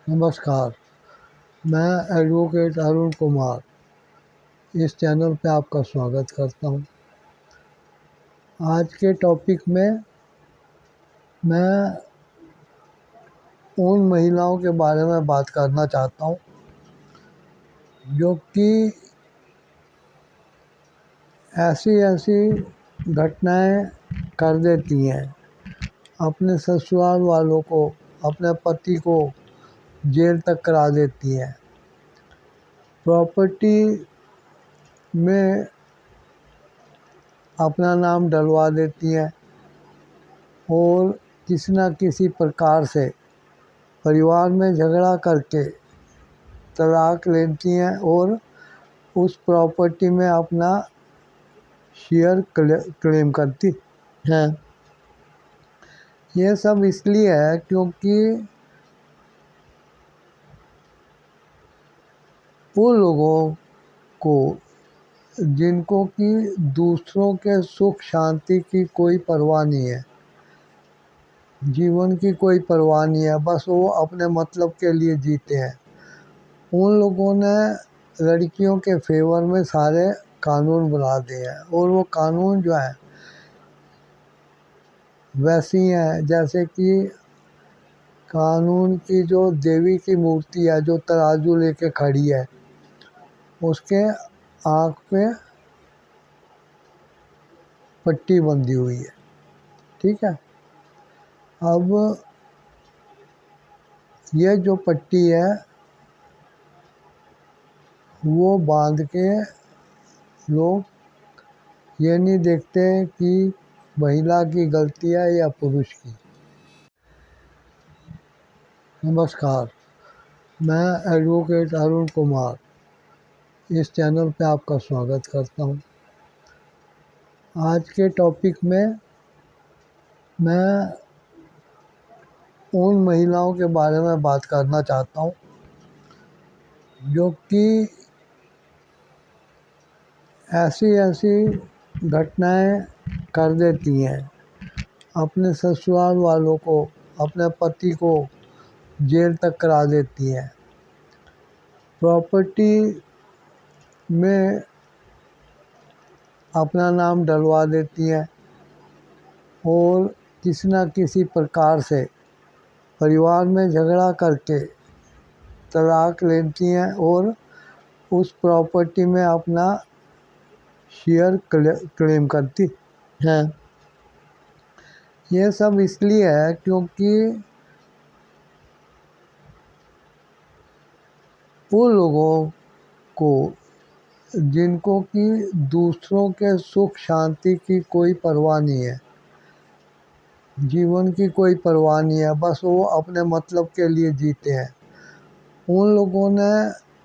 नमस्कार, मैं एडवोकेट अरुण कुमार इस चैनल पे आपका स्वागत करता हूँ। आज के टॉपिक में मैं उन महिलाओं के बारे में बात करना चाहता हूँ जो कि ऐसी ऐसी घटनाएं कर देती हैं, अपने ससुराल वालों को, अपने पति को जेल तक करा देती हैं, प्रॉपर्टी में अपना नाम डलवा देती हैं और किसी न किसी प्रकार से परिवार में झगड़ा करके तलाक लेती हैं और उस प्रॉपर्टी में अपना शेयर क्लेम करती हैं। ये सब इसलिए है क्योंकि वो लोगों को जिनको कि दूसरों के सुख शांति की कोई परवाह नहीं है, जीवन की कोई परवाह नहीं है, बस वो अपने मतलब के लिए जीते हैं। उन लोगों ने लड़कियों के फेवर में सारे कानून बना दिए हैं और वो कानून जो है वैसी हैं जैसे कि कानून की जो देवी की मूर्ति है जो तराजू लेके खड़ी है, उसके आँख पे पट्टी बंधी हुई है। ठीक है, अब ये जो पट्टी है वो बांध के लोग ये नहीं देखते कि महिला की गलती है या पुरुष की। नमस्कार, मैं एडवोकेट अरुण कुमार इस चैनल पे आपका स्वागत करता हूँ। आज के टॉपिक में मैं उन महिलाओं के बारे में बात करना चाहता हूँ जो कि ऐसी ऐसी घटनाएं कर देती हैं, अपने ससुराल वालों को, अपने पति को जेल तक करा देती हैं, प्रॉपर्टी में अपना नाम डलवा देती हैं और किसी न किसी प्रकार से परिवार में झगड़ा करके तलाक लेती हैं और उस प्रॉपर्टी में अपना शेयर क्लेम करती हैं। ये सब इसलिए है क्योंकि वो लोगों को जिनको कि दूसरों के सुख शांति की कोई परवाह नहीं है, जीवन की कोई परवाह नहीं है, बस वो अपने मतलब के लिए जीते हैं। उन लोगों ने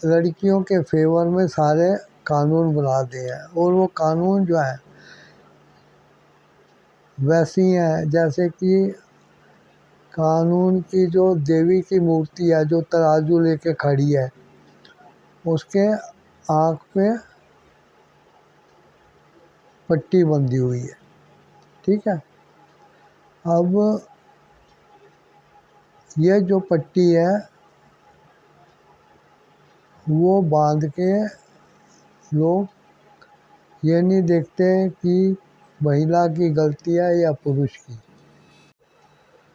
लड़कियों के फेवर में सारे कानून बना दिए हैं और वो कानून जो है वैसी हैं जैसे कि कानून की जो देवी की मूर्ति है जो तराजू लेके खड़ी है, उसके आँख पे पट्टी बंधी हुई है। ठीक है, अब ये जो पट्टी है वो बांध के लोग ये नहीं देखते कि महिला की गलती है या पुरुष की।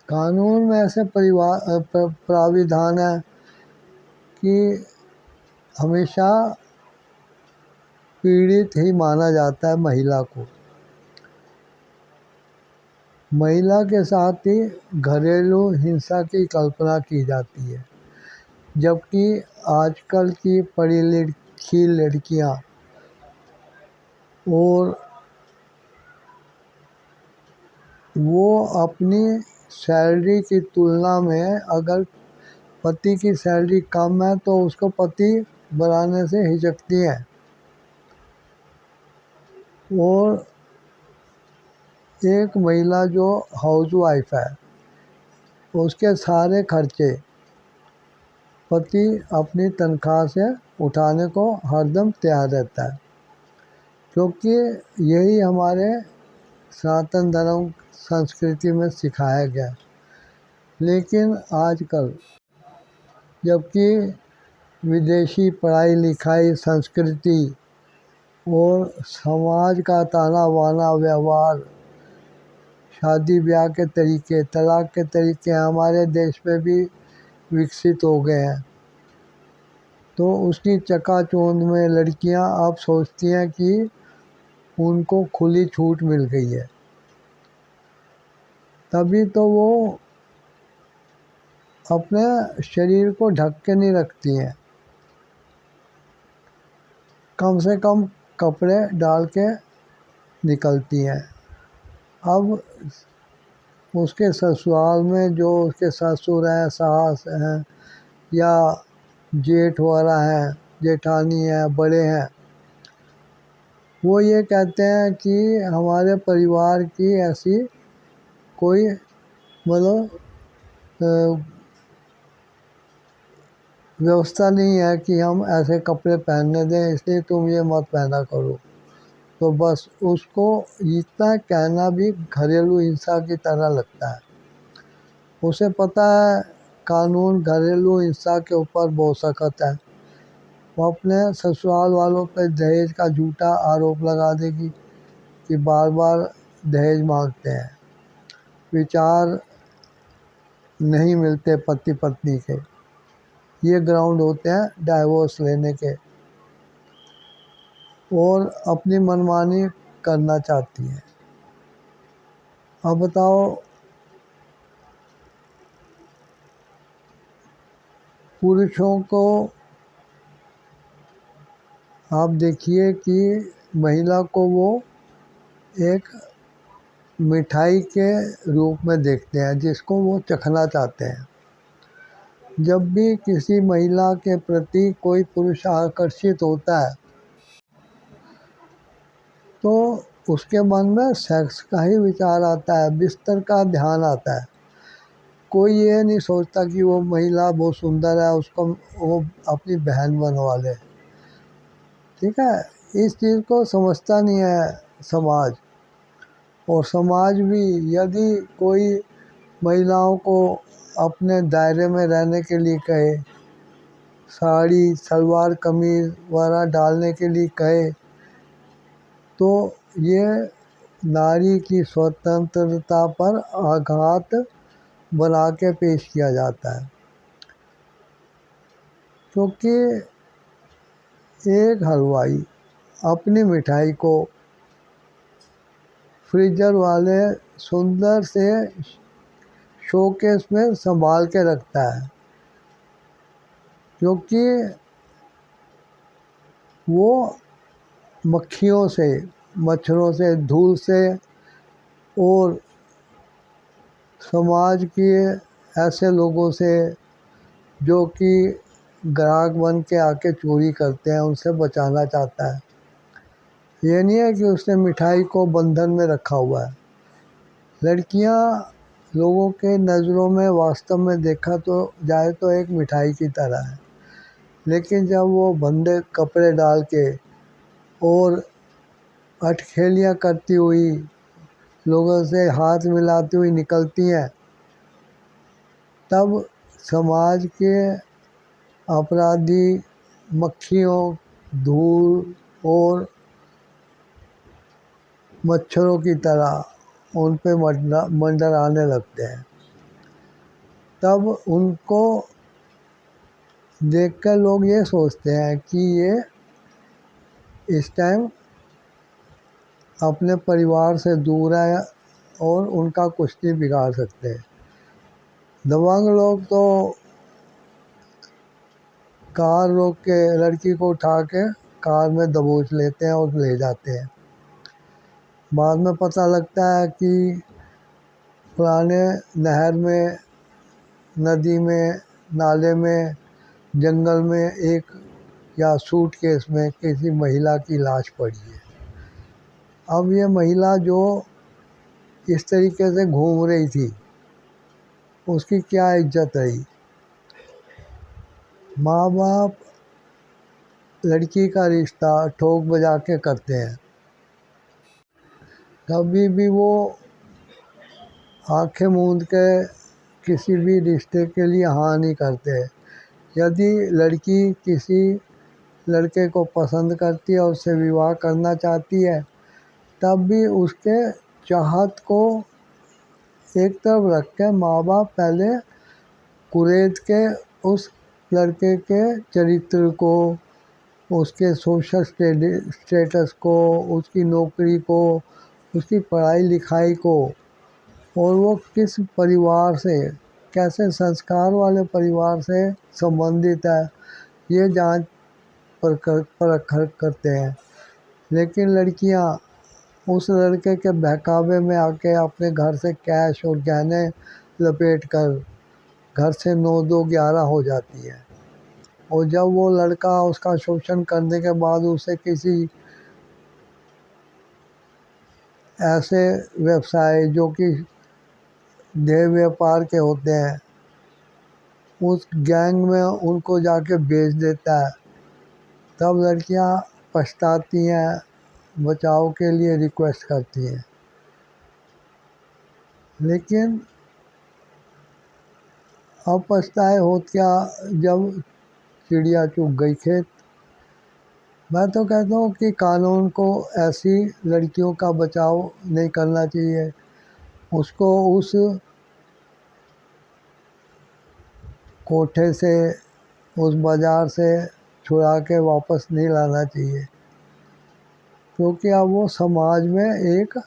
कानून में ऐसे प्राविधान है कि हमेशा पीड़ित ही माना जाता है महिला को। महिला के साथ ही घरेलू हिंसा की कल्पना की जाती है, जबकि आजकल की पढ़ी लिखी लड़कियां और वो अपनी सैलरी की तुलना में अगर पति की सैलरी कम है तो उसको पति बनाने से हिचकती हैं और एक महिला जो हाउस वाइफ है उसके सारे खर्चे पति अपनी तनख्वाह से उठाने को हरदम तैयार रहता है, क्योंकि यही हमारे सनातन धर्म संस्कृति में सिखाया गया। लेकिन आजकल जबकि विदेशी पढ़ाई लिखाई, संस्कृति और समाज का ताना बाना व्यवहार, शादी ब्याह के तरीके, तलाक के तरीके हमारे देश में भी विकसित हो गए हैं। तो उसकी चकाचौंध में लड़कियां अब सोचती हैं कि उनको खुली छूट मिल गई है, तभी तो वो अपने शरीर को ढक के नहीं रखती हैं, कम से कम कपड़े डाल के निकलती हैं। अब उसके ससुराल में जो उसके ससुर हैं, सास हैं या जेठ वगैरह हैं, जेठानी हैं, बड़े हैं, वो ये कहते हैं कि हमारे परिवार की ऐसी कोई मतलब व्यवस्था नहीं है कि हम ऐसे कपड़े पहनने दें, इसलिए तुम ये मत पहना करो। तो बस उसको इतना कहना भी घरेलू हिंसा की तरह लगता है। उसे पता है कानून घरेलू हिंसा के ऊपर बहुत सख्त है। वो अपने ससुराल वालों पर दहेज का झूठा आरोप लगा देगी कि बार बार दहेज मांगते हैं, विचार नहीं मिलते पति पत्नी के, ये ग्राउंड होते हैं डाइवोर्स लेने के, और अपनी मनमानी करना चाहती हैं। अब बताओ, पुरुषों को आप देखिए कि महिला को वो एक मिठाई के रूप में देखते हैं जिसको वो चखना चाहते हैं। जब भी किसी महिला के प्रति कोई पुरुष आकर्षित होता है तो उसके मन में सेक्स का ही विचार आता है, बिस्तर का ध्यान आता है। कोई ये नहीं सोचता कि वो महिला बहुत सुंदर है, उसको वो अपनी बहन बनवा ले। ठीक है, इस चीज़ को समझता नहीं है समाज। और समाज भी यदि कोई महिलाओं को अपने दायरे में रहने के लिए कहे, साड़ी सलवार कमीज वगैरह डालने के लिए कहे, तो ये नारी की स्वतंत्रता पर आघात बना के पेश किया जाता है। क्योंकि एक हलवाई अपनी मिठाई को फ्रीजर वाले सुंदर से शोकेस में संभाल के रखता है, क्योंकि वो मक्खियों से, मच्छरों से, धूल से और समाज के ऐसे लोगों से जो कि ग्राहक बन के आके चोरी करते हैं, उनसे बचाना चाहता है। ये नहीं है कि उसने मिठाई को बंधन में रखा हुआ है। लड़कियां लोगों के नज़रों में वास्तव में देखा तो जाए तो एक मिठाई की तरह है, लेकिन जब वो बंदे कपड़े डाल के और अटखेलियाँ करती हुई, लोगों से हाथ मिलाती हुई निकलती हैं, तब समाज के अपराधी मक्खियों, धूल और मच्छरों की तरह उन पे मंडराने लगते हैं। तब उनको देखकर लोग ये सोचते हैं कि ये इस टाइम अपने परिवार से दूर है और उनका कुछ नहीं बिगाड़ सकते। दबंग लोग तो कार रोक के लड़की को उठा के कार में दबोच लेते हैं और ले जाते हैं। बाद में पता लगता है कि पुराने नहर में, नदी में, नाले में, जंगल में एक या सूटकेस में किसी महिला की लाश पड़ी है। अब ये महिला जो इस तरीके से घूम रही थी, उसकी क्या इज्जत रही। माँ बाप लड़की का रिश्ता ठोक बजा के करते हैं, कभी भी वो आंखें मूंद के किसी भी रिश्ते के लिए हाँ नहीं करते। यदि लड़की किसी लड़के को पसंद करती है और उससे विवाह करना चाहती है, तब भी उसके चाहत को एक तरफ रख के माँ बाप पहले कुरेद के उस लड़के के चरित्र को, उसके सोशल स्टेटस को, उसकी नौकरी को, उसकी पढ़ाई लिखाई को, और वो किस परिवार से, कैसे संस्कार वाले परिवार से संबंधित है, ये जांच परख करते हैं। लेकिन लड़कियां उस लड़के के बहकावे में आके अपने घर से कैश और गहने लपेट कर घर से 9-2-11 हो जाती है। और जब वो लड़का उसका शोषण करने के बाद उसे किसी ऐसे व्यवसाय जो कि देह व्यापार के होते हैं, उस गैंग में उनको जाके बेच देता है, तब लड़कियां पछताती हैं, बचाव के लिए रिक्वेस्ट करती हैं। लेकिन अब पछताए होत क्या जब चिड़िया चुग गई खेत। मैं तो कहता हूँ कि कानून को ऐसी लड़कियों का बचाव नहीं करना चाहिए, उसको उस कोठे से, उस बाज़ार से छुड़ा के वापस नहीं लाना चाहिए, क्योंकि अब वो समाज में एक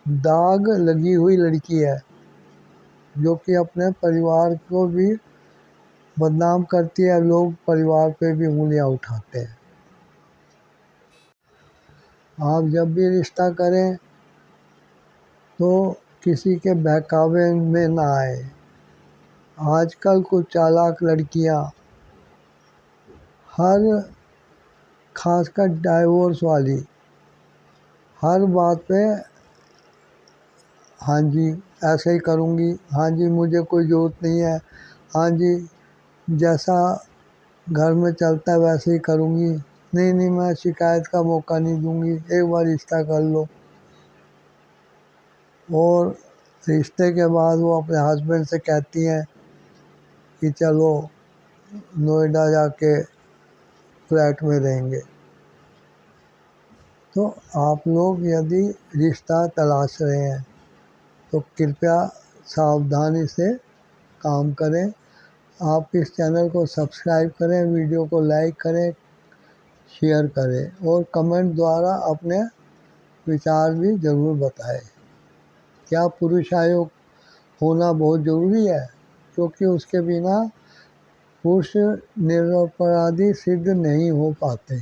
दाग लगी हुई लड़की है जो कि अपने परिवार को भी बदनाम करती है। लोग परिवार पे भी उंगलियां उठाते हैं। आप जब भी रिश्ता करें तो किसी के बहकावे में ना आए। आजकल कुछ चालाक लड़कियां हर, खासकर डाइवोर्स वाली, हर बात पे हाँ जी ऐसे ही करूँगी, हाँ जी मुझे कोई ज़रूरत नहीं है, हाँ जी जैसा घर में चलता है वैसे ही करूँगी, नहीं नहीं मैं शिकायत का मौका नहीं दूँगी, एक बार रिश्ता कर लो। और रिश्ते के बाद वो अपने हस्बैंड से कहती हैं कि चलो नोएडा जाके फ्लैट में रहेंगे। तो आप लोग यदि रिश्ता तलाश रहे हैं तो कृपया सावधानी से काम करें। आप इस चैनल को सब्सक्राइब करें, वीडियो को लाइक करें, शेयर करें और कमेंट द्वारा अपने विचार भी ज़रूर बताएं। क्या पुरुष आयोग होना बहुत ज़रूरी है? क्योंकि उसके बिना पुरुष निरपराधी सिद्ध नहीं हो पाते।